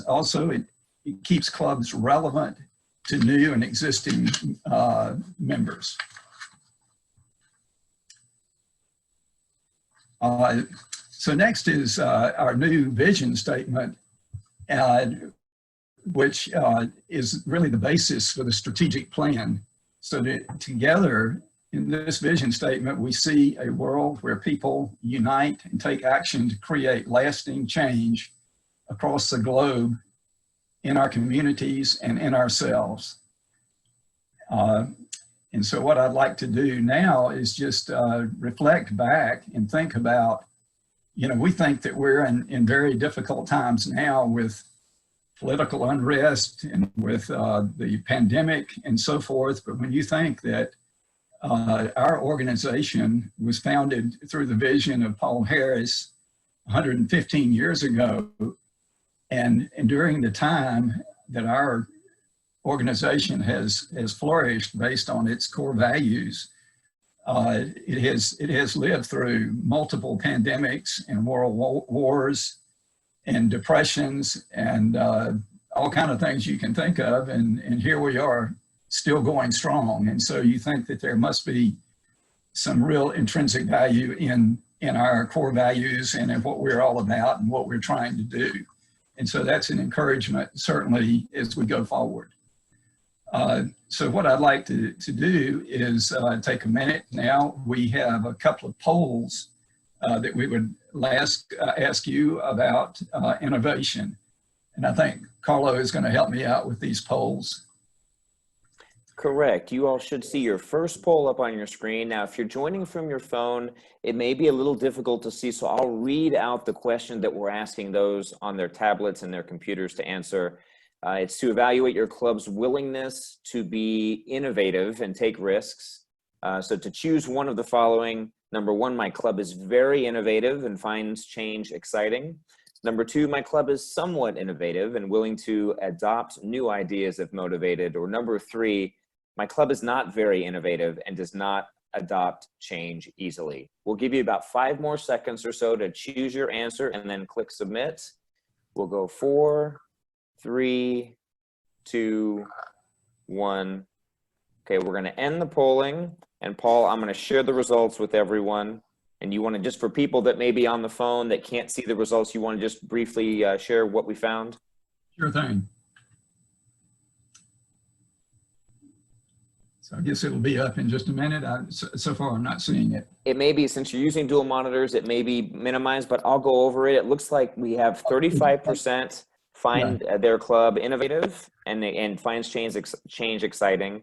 also it keeps clubs relevant to new and existing members. So next is our new vision statement, which is really the basis for the strategic plan. So that together in this vision statement, we see a world where people unite and take action to create lasting change across the globe in our communities and in ourselves. And so what I'd like to do now is just reflect back and think about, you know, we think that we're in very difficult times now with political unrest and with the pandemic and so forth. But when you think that our organization was founded through the vision of Paul Harris 115 years ago, and during the time that our organization has flourished based on its core values, it has lived through multiple pandemics and world wars and depressions and all kind of things you can think of, and here we are still going strong. And so you think that there must be some real intrinsic value in our core values and in what we're all about and what we're trying to do. And so that's an encouragement, certainly, as we go forward. So what I'd like to do is take a minute now. We have a couple of polls that we would ask you about innovation. And I think Carlo is going to help me out with these polls. Correct. You all should see your first poll up on your screen. Now, if you're joining from your phone, it may be a little difficult to see, so I'll read out the question that we're asking those on their tablets and their computers to answer. It's to evaluate your club's willingness to be innovative and take risks. So to choose one of the following: number one, my club is very innovative and finds change exciting. Number two, my club is somewhat innovative and willing to adopt new ideas if motivated. Or number three, my club is not very innovative and does not adopt change easily. We'll give you about 5 more seconds or so to choose your answer and then click submit. We'll go 4, 3, 2, 1. Okay, we're gonna end the polling. And Paul, I'm gonna share the results with everyone. And you wanna, just for people that may be on the phone that can't see the results, you wanna just briefly share what we found? Sure thing. So I guess it'll be up in just a minute. So far, I'm not seeing it. It may be, since you're using dual monitors, it may be minimized, but I'll go over it. It looks like we have 35% find their club innovative and finds change exciting.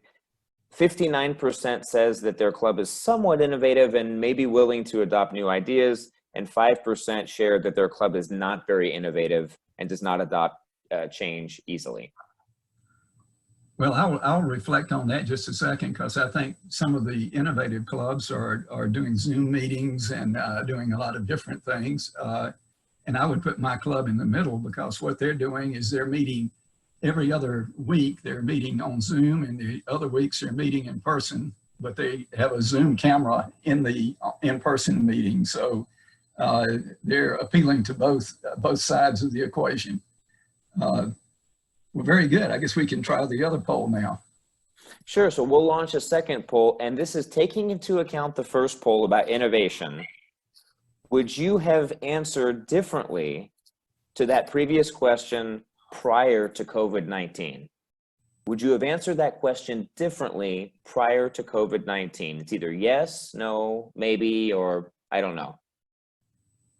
59% says that their club is somewhat innovative and may be willing to adopt new ideas. And 5% shared that their club is not very innovative and does not adopt change easily. Well, I'll reflect on that just a second, because I think some of the innovative clubs are doing Zoom meetings and doing a lot of different things. And I would put my club in the middle, because what they're doing is they're meeting every other week. They're meeting on Zoom, and the other weeks they're meeting in person, but they have a Zoom camera in the in-person meeting. So they're appealing to both sides of the equation. Well, very good. I guess we can try the other poll now. Sure. So we'll launch a second poll, and this is taking into account the first poll about innovation. Would you have answered differently to that previous question prior to COVID-19? Would you have answered that question differently prior to COVID-19? It's either yes, no, maybe, or I don't know.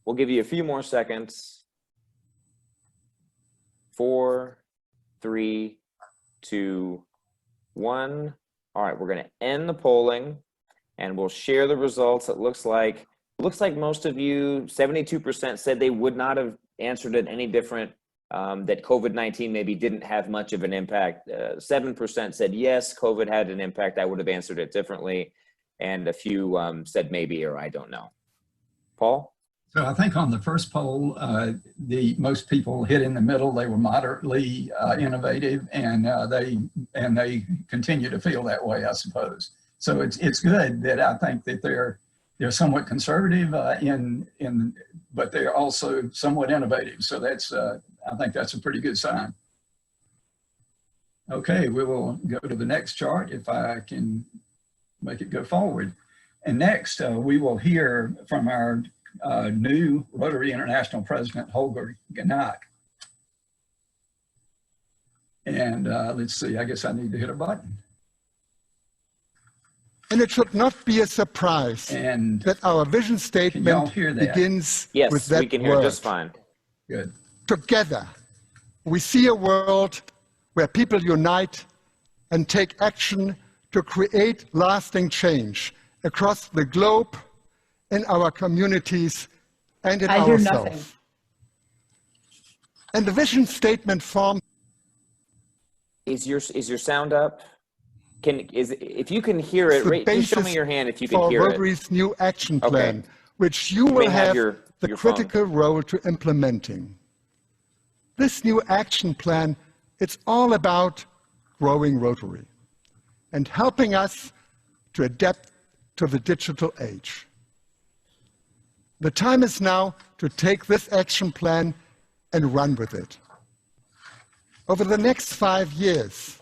We'll give you a few more seconds. 4, 3, 2, 1. All right, we're going to end the polling and we'll share the results. It looks like most of you, 72% said they would not have answered it any different, that COVID-19 maybe didn't have much of an impact. 7% said yes, COVID had an impact, I would have answered it differently. And a few said maybe or I don't know. Paul? So I think on the first poll, most people hit in the middle. They were moderately innovative, and they continue to feel that way, I suppose. So it's good that I think that they're somewhat conservative but they're also somewhat innovative. So that's I think that's a pretty good sign. Okay, we will go to the next chart if I can make it go forward. And next, we will hear from our new Rotary International President, Holger Gnack. And let's see, I guess I need to hit a button. And it should not be a surprise that our vision statement begins with that word. Yes, we can hear just fine. Good. Together, we see a world where people unite and take action to create lasting change across the globe, in our communities, and in ourselves. Nothing. And the vision statement forms. Is your sound up? If you can hear it, please show me your hand if you can hear it. For Rotary's new action plan, which you will have the critical role to implementing. This new action plan, it's all about growing Rotary and helping us to adapt to the digital age. The time is now to take this action plan and run with it. Over the next 5 years,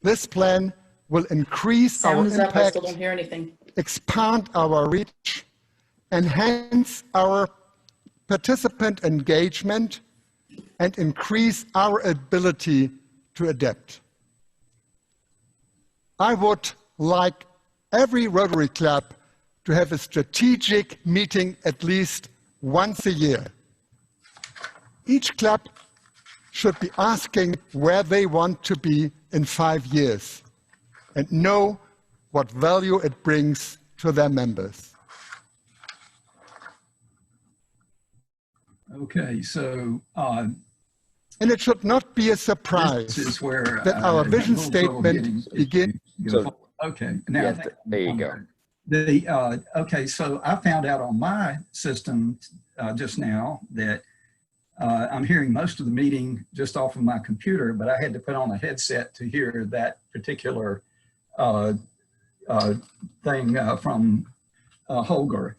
this plan will increase our impact, I still don't hear anything. expand our reach, enhance our participant engagement, and increase our ability to adapt. I would like every Rotary Club to have a strategic meeting at least once a year. Each club should be asking where they want to be in 5 years and know what value it brings to their members. Okay, so and it should not be a surprise that our vision statement begins. Okay, now there you go. Okay, so I found out on my system just now that I'm hearing most of the meeting just off of my computer, but I had to put on a headset to hear that particular thing from Holger.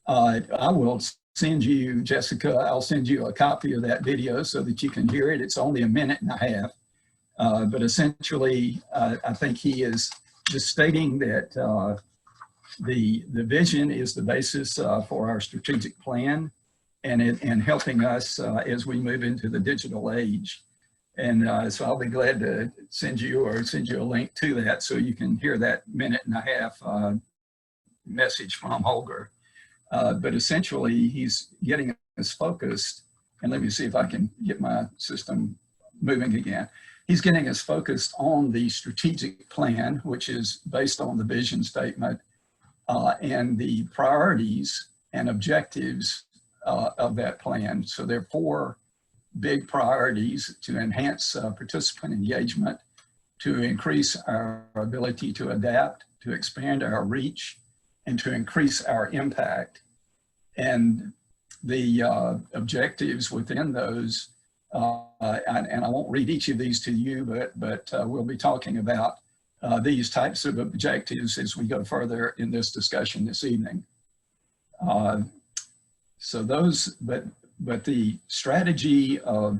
I will send you, Jessica, I'll send you a copy of that video so that you can hear it. It's only 1.5 minutes, but essentially, I think he is just stating that the vision is the basis for our strategic plan and helping us as we move into the digital age. And so I'll be glad to send you a link to that so you can hear that 1.5 minute message from Holger. But essentially, he's getting us focused, and let me see if I can get my system moving again. He's getting us focused on the strategic plan, which is based on the vision statement, and the priorities and objectives of that plan. So there are 4 big priorities: to enhance participant engagement, to increase our ability to adapt, to expand our reach, and to increase our impact. And the objectives within those, and I won't read each of these to you, but we'll be talking about these types of objectives as we go further in this discussion this evening. So those, but the strategy of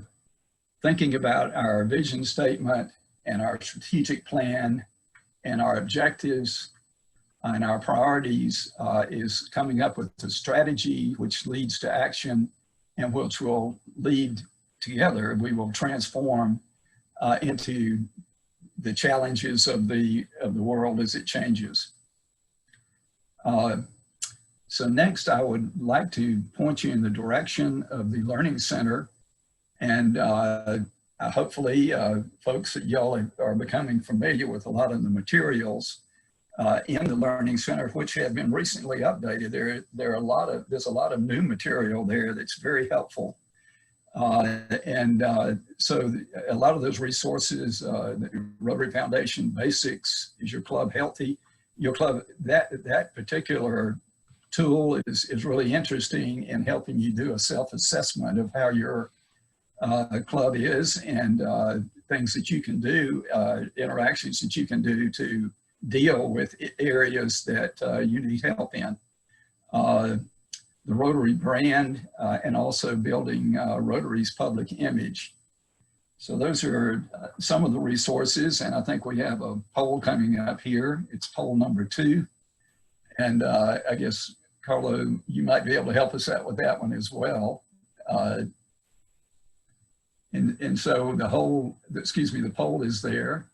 thinking about our vision statement and our strategic plan and our objectives and our priorities is coming up with a strategy which leads to action and which will lead together. We will transform into the challenges of the world as it changes. So next, I would like to point you in the direction of the Learning Center. And hopefully, folks, y'all are becoming familiar with a lot of the materials in the Learning Center, which have been recently updated. There's a lot of new material there that's very helpful. So a lot of those resources, the Rotary Foundation Basics, Is Your Club Healthy? Your club, that particular tool is really interesting in helping you do a self-assessment of how your club is and things that you can do, interactions that you can do to deal with areas that you need help in. the Rotary brand, and also building Rotary's public image. So those are some of the resources, and I think we have a poll coming up here. It's poll number 2. And I guess, Carlo, you might be able to help us out with that one as well. And so the poll is there.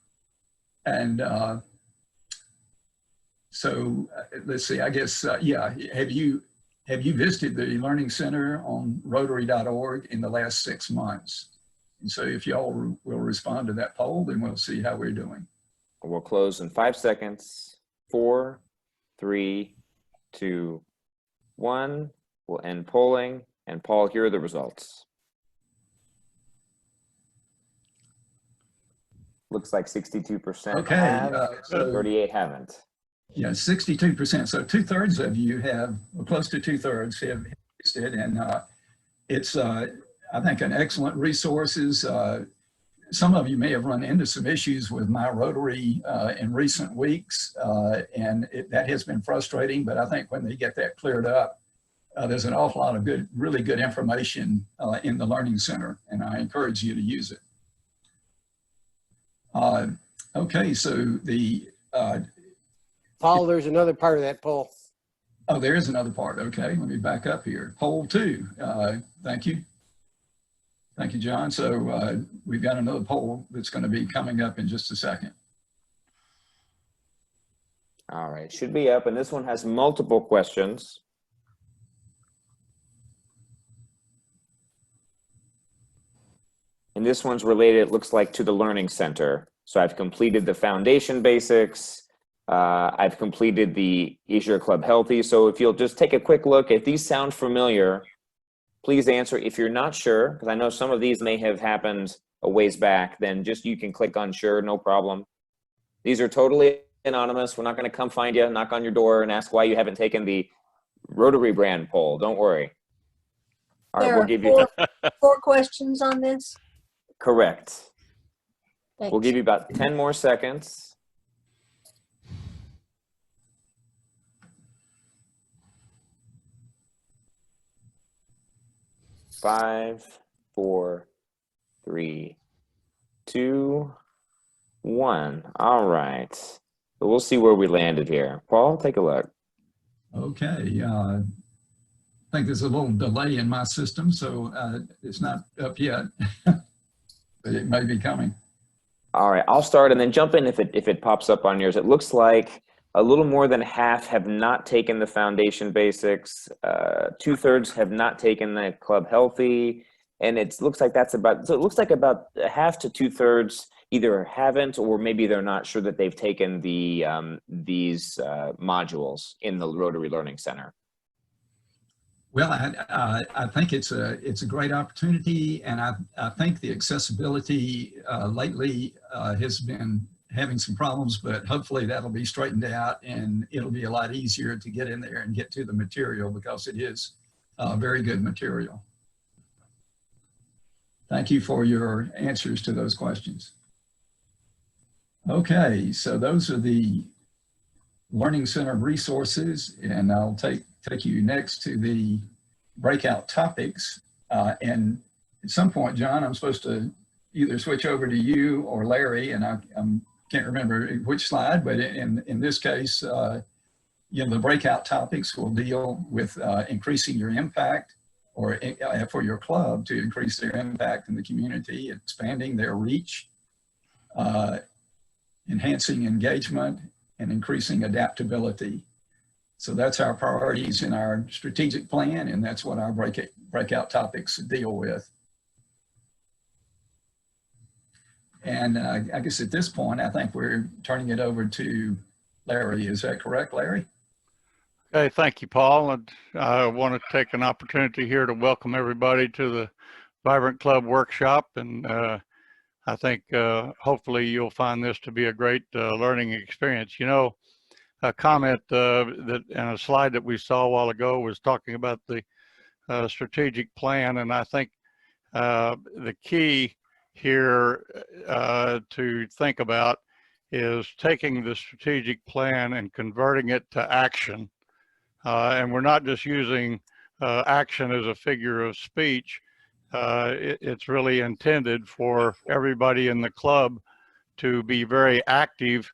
And so let's see, I guess, yeah, have you visited the Learning Center on Rotary.org in the last 6 months? And so if y'all will respond to that poll, then we'll see how we're doing. We'll close in 5 seconds. 4, 3, 2, 1. We'll end polling. And Paul, here are the results. Looks like 62% have, 38 haven't. Yeah, 62%. So 2/3 of you have, well, close to 2/3 have visited, and it's, I think, an excellent resources. Some of you may have run into some issues with My Rotary in recent weeks, and that has been frustrating, but I think when they get that cleared up, there's an awful lot of good, really good information in the Learning Center, and I encourage you to use it. Okay, so the... Paul, there's another part of that poll. Oh, there is another part. Okay, let me back up here. Poll 2. Thank you. Thank you, John. So we've got another poll that's going to be coming up in just a second. All right, should be up, and this one has multiple questions. And this one's related, it looks like, to the Learning Center. So I've completed the foundation basics. I've completed the Is Your Club Healthy? So if you'll just take a quick look, if these sound familiar, please answer. If you're not sure, because I know some of these may have happened a ways back, then just you can click on sure, no problem. These are totally anonymous. We're not going to come find you, knock on your door, and ask why you haven't taken the Rotary brand poll. Don't worry. All right, we'll give you 4 questions on this. Correct. Thanks. We'll give you about 10 more seconds. 5, 4, 3, 2, 1. All right. So we'll see where we landed here. Paul, take a look. Okay. I think there's a little delay in my system, so it's not up yet, but it may be coming. All right. I'll start and then jump in if it pops up on yours. It looks like a little more than half have not taken the foundation basics. 2/3 have not taken the Club Healthy, and it looks like that's about. So it looks like about half to 2/3 either haven't, or maybe they're not sure that they've taken the these modules in the Rotary Learning Center. Well, I think it's a great opportunity, and I think the accessibility lately has been having some problems, but hopefully that'll be straightened out and it'll be a lot easier to get in there and get to the material, because it is very good material. Thank you for your answers to those questions. Okay, so those are the Learning Center resources, and I'll take you next to the breakout topics. And at some point, John, I'm supposed to either switch over to you or Larry, and I can't remember which slide, but in this case, you know, the breakout topics will deal with increasing your impact, or for your club to increase their impact in the community, expanding their reach, enhancing engagement, and increasing adaptability. So that's our priorities in our strategic plan, and that's what our breakout topics deal with. And I guess at this point, I think we're turning it over to Larry. Is that correct, Larry? Okay, thank you, Paul. And I want to take an opportunity here to welcome everybody to the Vibrant Club workshop. And I think hopefully you'll find this to be a great learning experience. You know, a comment that in a slide that we saw a while ago was talking about the strategic plan. And I think the key here to think about is taking the strategic plan and converting it to action. And we're not just using action as a figure of speech, it's really intended for everybody in the club to be very active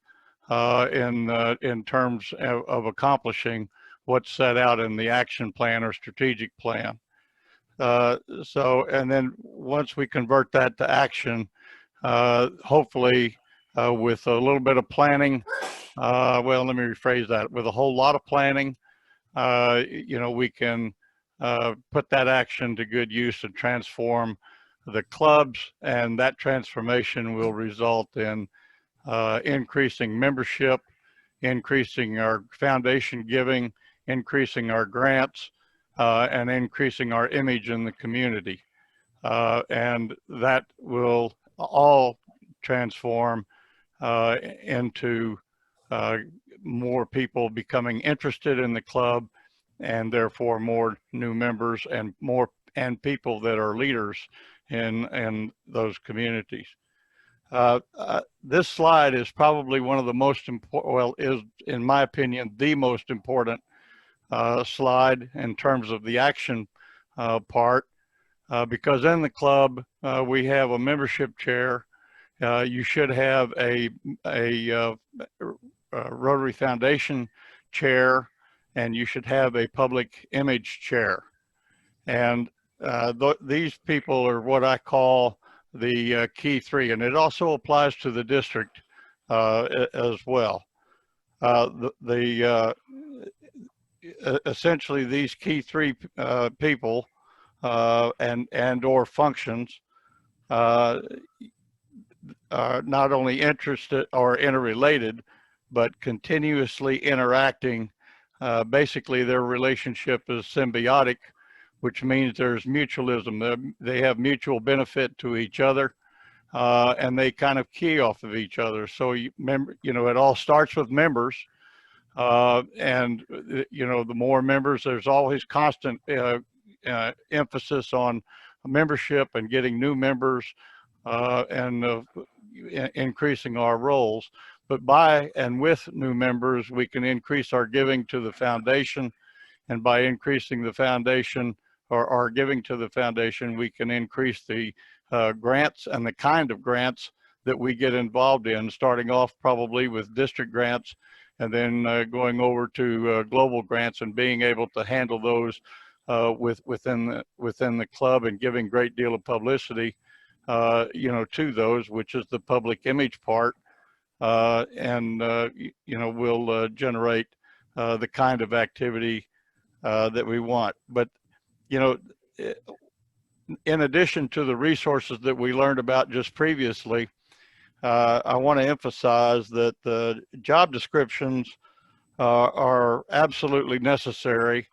in terms of accomplishing what's set out in the action plan or strategic plan. And then once we convert that to action, hopefully with a little bit of planning, well, let me rephrase that, with a whole lot of planning, we can put that action to good use and transform the clubs, and that transformation will result in increasing membership, increasing our foundation giving, increasing our grants, and increasing our image in the community. And that will all transform into more people becoming interested in the club, and therefore more new members and people that are leaders in those communities. This slide is probably one of the most important, well, is in my opinion, the most important slide in terms of the action part, because in the club we have a membership chair. You should have a Rotary Foundation chair, and you should have a public image chair. And these people are what I call the key three, and it also applies to the district as well. Essentially, these key three people and or functions are not only interested or interrelated, but continuously interacting. Basically, their relationship is symbiotic, which means there's mutualism. They have mutual benefit to each other, and they kind of key off of each other. So it all starts with members, and the more members, there's always constant emphasis on membership and getting new members, and increasing our roles. But by and with new members, we can increase our giving to the foundation, and by increasing the foundation or our giving to the foundation, we can increase the grants and the kind of grants that we get involved in, starting off probably with district grants, and then going over to global grants, and being able to handle those within the club, and giving a great deal of publicity to those, which is the public image part, and will generate the kind of activity that we want. But in addition to the resources that we learned about just previously, I want to emphasize that the job descriptions are absolutely necessary.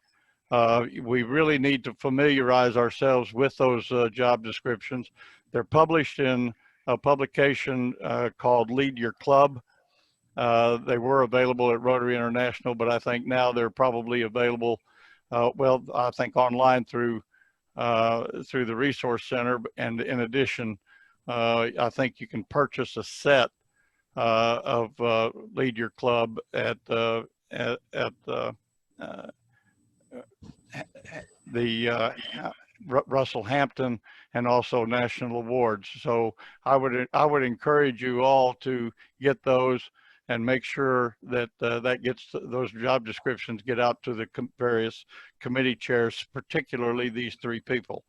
We really need to familiarize ourselves with those job descriptions. They're published in a publication called Lead Your Club. They were available at Rotary International, but I think now they're probably available, I think online through the Resource Center. And in addition, I think you can purchase a set of Lead Your Club at the Russell Hampton and also National Awards. So I would encourage you all to get those and make sure that those job descriptions get out to the various committee chairs, particularly these three people.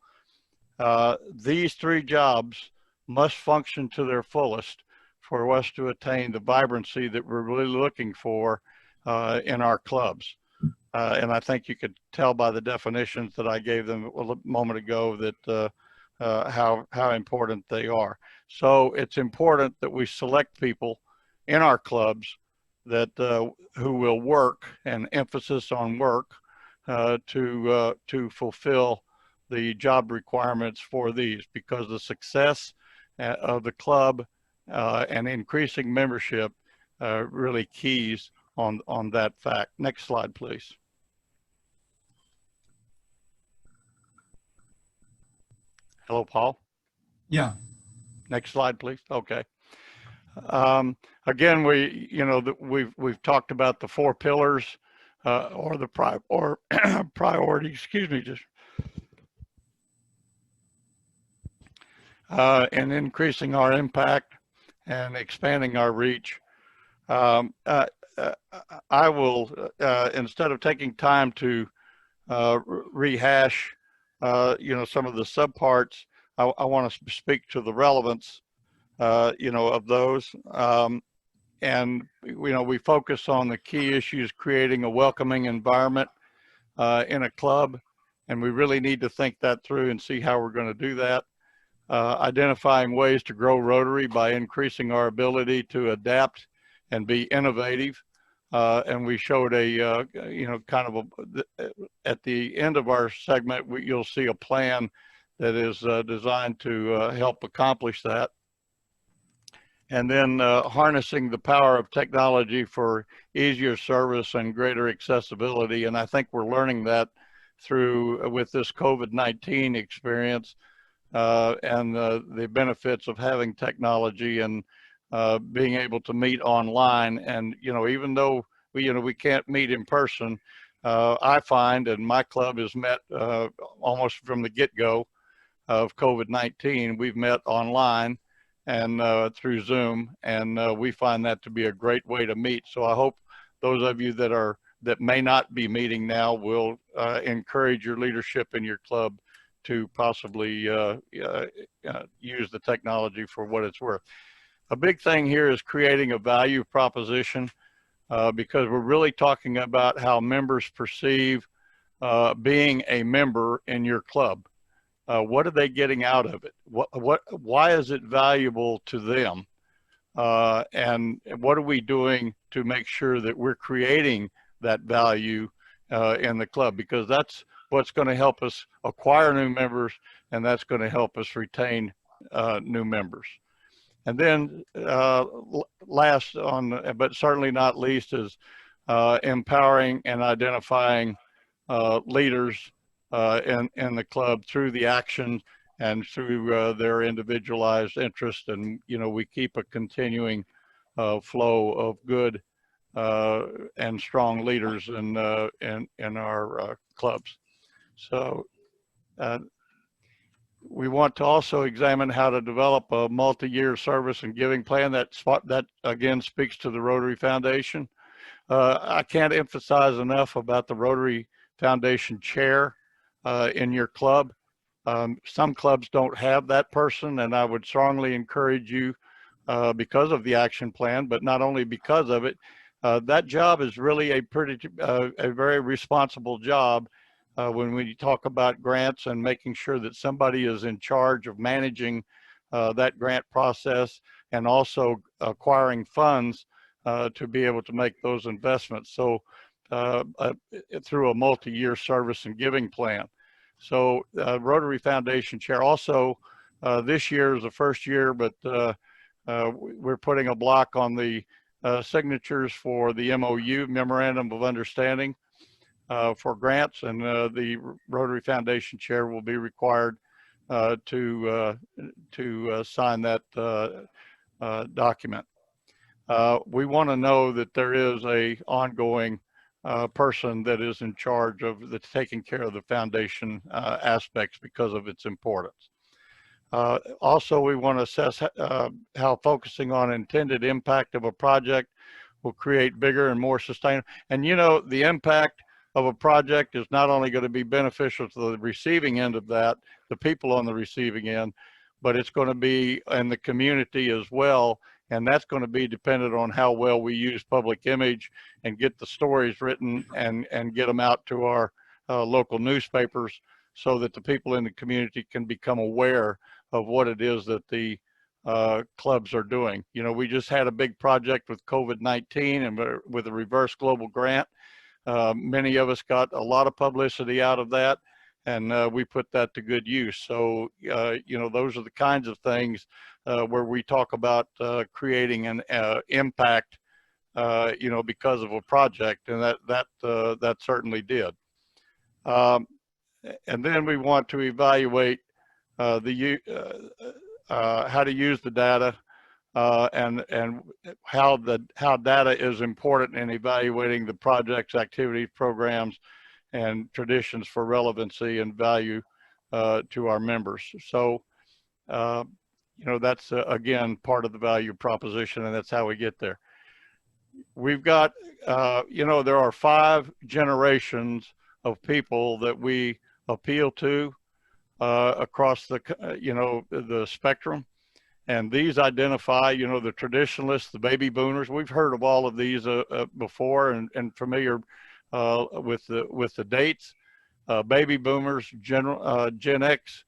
These three jobs must function to their fullest for us to attain the vibrancy that we're really looking for in our clubs. And I think you could tell by the definitions that I gave them a moment ago that how important they are. So it's important that we select people in our clubs that who will work, and emphasis on work, to fulfill the job requirements for these, because the success of the club and increasing membership really keys on that fact. Next slide, please. Hello, Paul. Yeah. Next slide, please. Okay. Again, we've talked about the 4 pillars or the priority, excuse me, just in increasing our impact and expanding our reach. I will, instead of taking time to rehash, some of the subparts, I want to speak to the relevance, of those. And, we focus on the key issues, creating a welcoming environment in a club. And we really need to think that through and see how we're going to do that. Identifying ways to grow Rotary by increasing our ability to adapt and be innovative. And we showed at the end of our segment, you'll see a plan that is designed to help accomplish that. And then harnessing the power of technology for easier service and greater accessibility. And I think we're learning that with this COVID-19 experience and the benefits of having technology and being able to meet online. And, even though we can't meet in person, I find, and my club has met almost from the get-go of COVID-19, we've met online and through Zoom, and we find that to be a great way to meet. So I hope those of you that may not be meeting now will encourage your leadership in your club to possibly use the technology for what it's worth. A big thing here is creating a value proposition because we're really talking about how members perceive being a member in your club. What are they getting out of it? Why is it valuable to them? And what are we doing to make sure that we're creating that value in the club? Because that's what's going to help us acquire new members, and that's going to help us retain new members. And then last but certainly not least, is empowering and identifying leaders in the club through the action and through their individualized interest. And, we keep a continuing flow of good and strong leaders in our clubs. So we want to also examine how to develop a multi-year service and giving plan that again speaks to the Rotary Foundation. I can't emphasize enough about the Rotary Foundation chair in your club. Some clubs don't have that person, and I would strongly encourage you because of the action plan, but not only because of it. That job is really a very responsible job when we talk about grants and making sure that somebody is in charge of managing that grant process and also acquiring funds to be able to make those investments. So through a multi-year service and giving plan. So Rotary Foundation chair. Also, this year is the first year, but we're putting a block on the signatures for the MOU, Memorandum of Understanding, for grants, and the Rotary Foundation chair will be required to sign that document. We want to know that there is a ongoing person that is in charge of taking care of the foundation aspects because of its importance. Also, we want to assess how focusing on intended impact of a project will create bigger and more sustainable. And the impact of a project is not only going to be beneficial to the receiving end of that, the people on the receiving end, but it's going to be in the community as well. And that's going to be dependent on how well we use public image and get the stories written and get them out to our local newspapers so that the people in the community can become aware of what it is that the clubs are doing. We just had a big project with COVID-19 and with a reverse global grant. Many of us got a lot of publicity out of that, and we put that to good use. So, those are the kinds of things where we talk about creating an impact, because of a project, and that certainly did. And then we want to evaluate how to use the data and how data is important in evaluating the projects, activities, programs, and traditions for relevancy and value to our members. So, you know, that's again part of the value proposition, and that's how we get there. We've got, you know, there are 5 generations of people that we appeal to across the, you know, the spectrum. And these identify, you know, the traditionalists, the baby boomers. We've heard of all of these before and familiar with the dates. Baby boomers, Gen X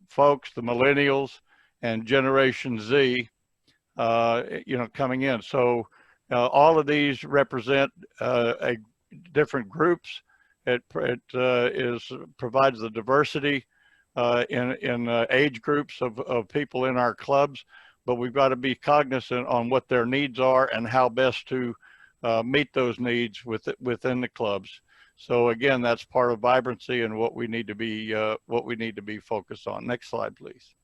folks, the millennials, and Generation Z, you know, coming in. So all of these represent different groups. It provides the diversity in age groups of people in our clubs, but we've got to be cognizant on what their needs are and how best to meet those needs within the clubs. So again, that's part of vibrancy and what we need to be focused on. Next slide, please.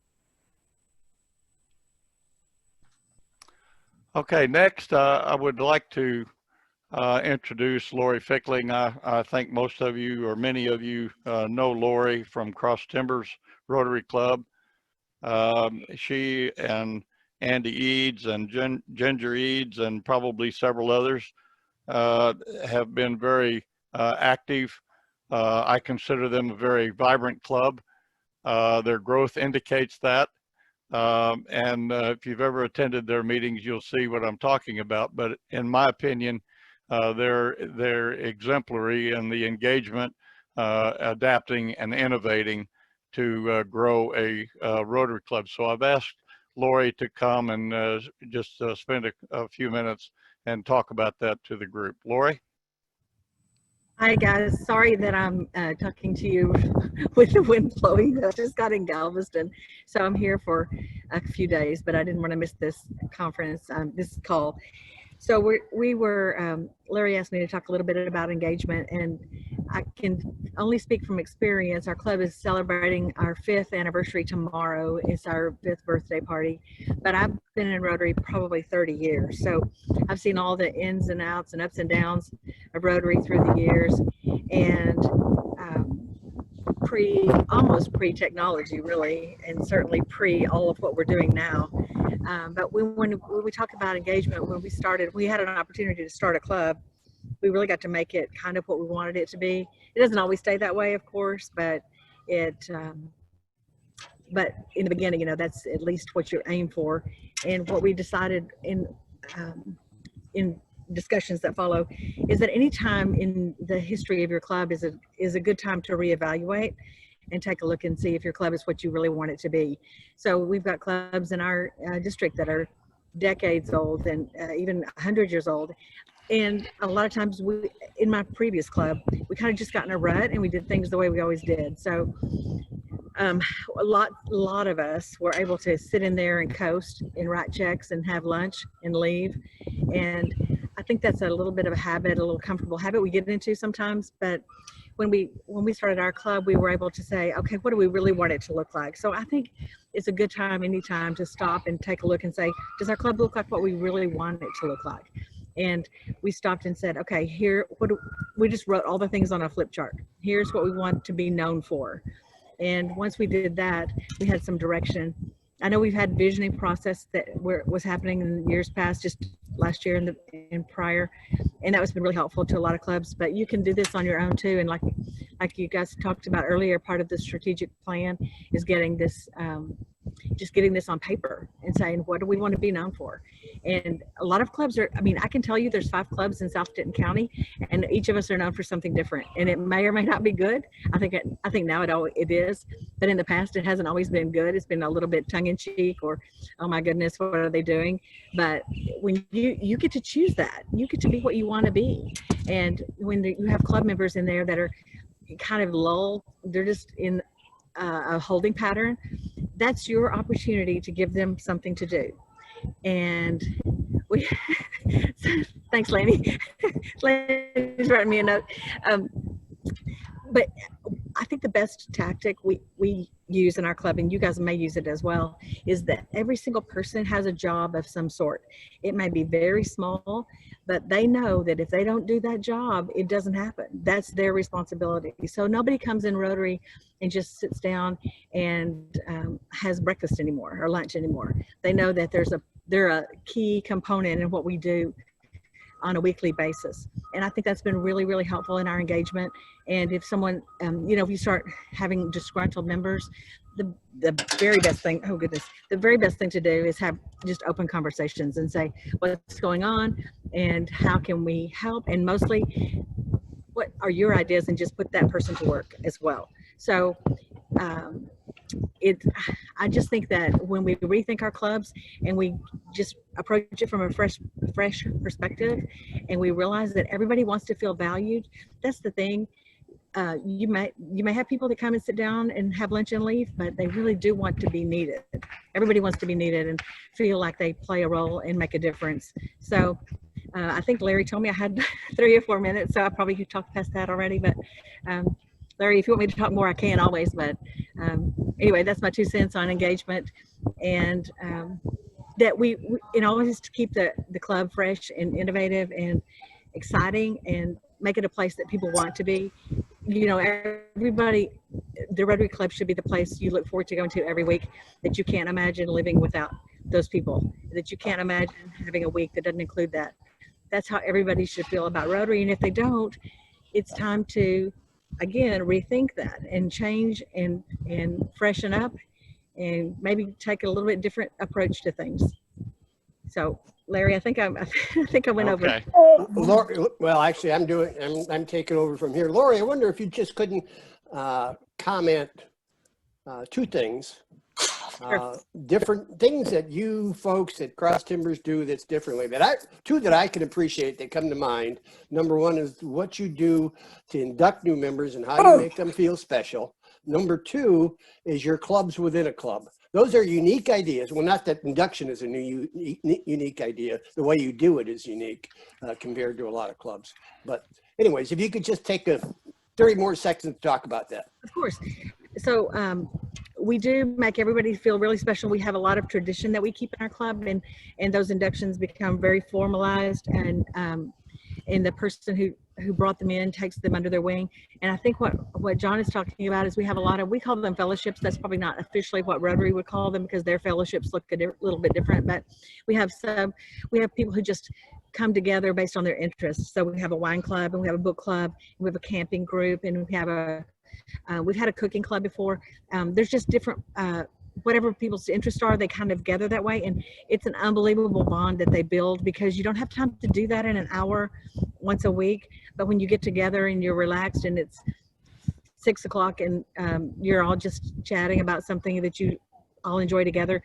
Okay, next I would like to introduce Lori Fickling. I think most of you or many of you know Lori from Cross Timbers Rotary Club. She and Andy Eads and Ginger Eads and probably several others have been very active. I consider them a very vibrant club. Their growth indicates that. And if you've ever attended their meetings, you'll see what I'm talking about. But in my opinion, they're exemplary in the engagement, adapting and innovating to grow a Rotary Club. So I've asked Lori to come and just spend a few minutes and talk about that to the group. Lori? Hi guys, sorry that I'm talking to you with the wind blowing. I just got in Galveston, so I'm here for a few days, but I didn't want to miss this conference, this call. So Larry asked me to talk a little bit about engagement, and I can only speak from experience. Our club is celebrating our 5th anniversary tomorrow. It's our 5th birthday party, but I've been in Rotary probably 30 years. So I've seen all the ins and outs and ups and downs of Rotary through the years, and almost pre-technology really, and certainly pre all of what we're doing now. But when we talk about engagement, when we had an opportunity to start a club, we really got to make it kind of what we wanted it to be. It doesn't always stay that way, of course, but but in the beginning, you know, that's at least what you aim for. And what we decided in discussions that follow is that any time in the history of your club is a good time to reevaluate and take a look and see if your club is what you really want it to be. So we've got clubs in our district that are decades old and even 100 years old. And a lot of times in my previous club, we kind of just got in a rut and we did things the way we always did. So a lot of us were able to sit in there and coast and write checks and have lunch and leave. And I think that's a little bit of a habit, a little comfortable habit we get into sometimes. But when we started our club, we were able to say, okay, what do we really want it to look like? So I think it's a good time anytime to stop and take a look and say, does our club look like what we really want it to look like? And we stopped and said, okay, we just wrote all the things on a flip chart. Here's what we want to be known for. And once we did that, we had some direction. I know we've had visioning process that was happening in years past, just last year and prior, and that was been really helpful to a lot of clubs. But you can do this on your own too. And like you guys talked about earlier, part of the strategic plan is getting this, just getting this on paper and saying, what do we want to be known for? And a lot of clubs I mean, I can tell you there's 5 clubs in South Denton County, and each of us are known for something different. And it may or may not be good. I think now it is, but in the past it hasn't always been good. It's been a little bit tongue in cheek, or, oh my goodness, what are they doing? But when you get to choose that, you get to be what you want to be. And when you have club members in there that are kind of lull, they're just in a holding pattern, that's your opportunity to give them something to do. And thanks, Laney. Laney's writing me a note. But I think the best tactic we use in our club, and you guys may use it as well, is that every single person has a job of some sort. It may be very small, but they know that if they don't do that job, it doesn't happen. That's their responsibility. So nobody comes in Rotary and just sits down and has breakfast anymore or lunch anymore. They know that they're a key component in what we do on a weekly basis. And I think that's been really, really helpful in our engagement. And if someone, if you start having disgruntled members, the very best thing, oh goodness, the very best thing to do is have just open conversations and say, what's going on and how can we help? And mostly, what are your ideas, and just put that person to work as well. So I just think that when we rethink our clubs and we just approach it from a fresh perspective, and we realize that everybody wants to feel valued, that's the thing. You may have people that come and sit down and have lunch and leave, but they really do want to be needed. Everybody wants to be needed and feel like they play a role and make a difference. So I think Larry told me I had 3 or 4 minutes, so I probably could talk past that already, but Larry, if you want me to talk more, I can always, but anyway, that's my 2 cents on engagement, and that we always to keep the club fresh and innovative and exciting and make it a place that people want to be. Everybody, the Rotary Club should be the place you look forward to going to every week, that you can't imagine living without those people, that you can't imagine having a week that doesn't include that. That's how everybody should feel about Rotary, and if they don't, it's time to, again, rethink that and change and freshen up and maybe take a little bit different approach to things. So Larry, I think I went over. Lori, well, actually, I'm taking over from here. Lori, I wonder if you just couldn't comment 2 things. Sure. Different things that you folks at Cross Timbers do that's differently. 2 that I can appreciate that come to mind. Number 1 is what you do to induct new members and how you make them feel special. Number 2 is your clubs within a club. Those are unique ideas. Well, not that induction is a new unique idea. The way you do it is unique compared to a lot of clubs. But anyways, if you could just take 30 more seconds to talk about that. Of course. So we do make everybody feel really special. We have a lot of tradition that we keep in our club, and those inductions become very formalized, and the person who brought them in takes them under their wing. And I think what John is talking about is we have a lot of, we call them fellowships. That's probably not officially what Rotary would call them, because their fellowships look a little bit different, but we have people who just come together based on their interests. So we have a wine club, and we have a book club, and we have a camping group, and we have we've had a cooking club before. There's just different, whatever people's interests are, they kind of gather that way. And it's an unbelievable bond that they build, because you don't have time to do that in an hour once a week. But when you get together and you're relaxed and it's 6 o'clock and you're all just chatting about something that you all enjoy together,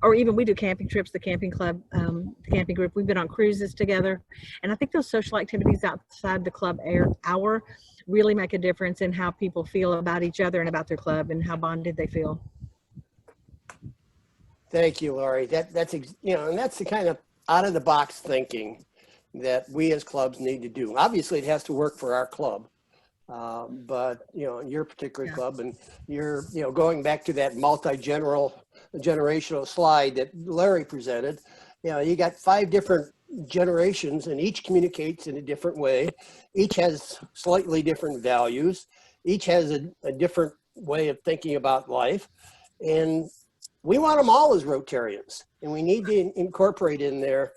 or even we do camping trips, the camping club, the camping group, we've been on cruises together. And I think those social activities outside the club hour really make a difference in how people feel about each other and about their club and how bonded they feel. Thank you, Lori. That's and that's the kind of out of the box thinking that we as clubs need to do. Obviously, it has to work for our club, but your particular club, and you're going back to that generational slide that Larry presented. You got 5 different generations, and each communicates in a different way. Each has slightly different values. Each has a different way of thinking about life, and we want them all as Rotarians, and we need to incorporate in there.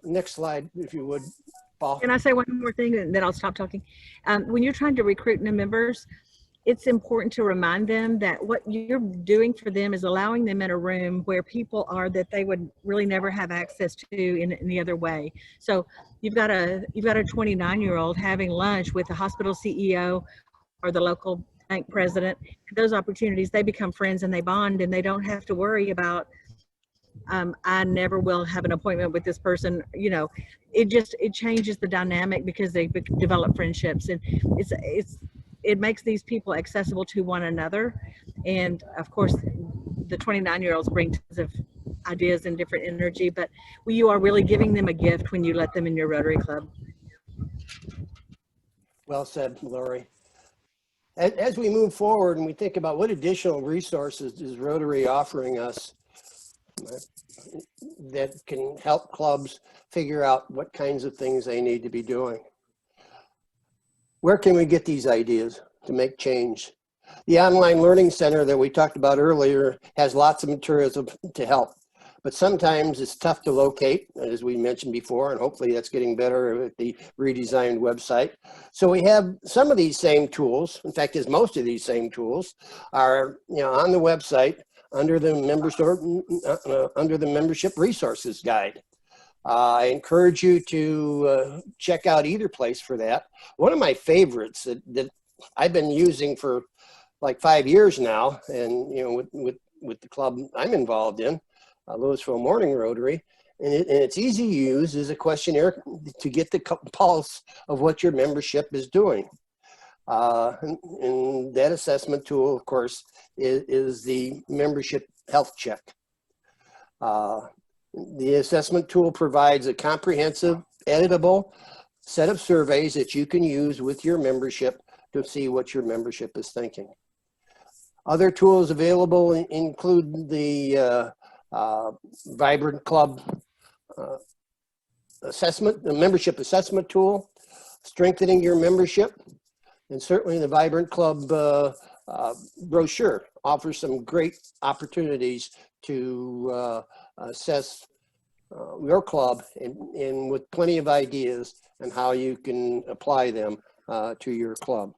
Next slide, if you would, Paul. Can I say one more thing, and then I'll stop talking? When you're trying to recruit new members, it's important to remind them that what you're doing for them is allowing them in a room where people are that they would really never have access to in any other way. So you've got a 29-year-old having lunch with the hospital CEO or the local bank president. Those opportunities, they become friends and they bond, and they don't have to worry about I never will have an appointment with this person. It changes the dynamic, because they develop friendships, and it makes these people accessible to one another. And of course, the 29-year-olds bring tons of ideas and different energy, but you are really giving them a gift when you let them in your Rotary Club. Well said, Lori. As we move forward and we think about what additional resources is Rotary offering us that can help clubs figure out what kinds of things they need to be doing. Where can we get these ideas to make change? The Online Learning Center that we talked about earlier has lots of materials to help, but sometimes it's tough to locate, as we mentioned before, and hopefully that's getting better with the redesigned website. So we have some of these same tools, in fact, as most of these same tools are on the website under the membership resources guide. I encourage you to check out either place for that. One of my favorites that I've been using for like 5 years now, and with the club I'm involved in, Louisville Morning Rotary, and it's easy to use, is a questionnaire to get the pulse of what your membership is doing. And that assessment tool, of course, is the membership health check. The assessment tool provides a comprehensive, editable set of surveys that you can use with your membership to see what your membership is thinking. Other tools available include the Vibrant Club assessment, the membership assessment tool, strengthening your membership, and certainly the Vibrant Club brochure offers some great opportunities to assess your club and with plenty of ideas on how you can apply them to your club.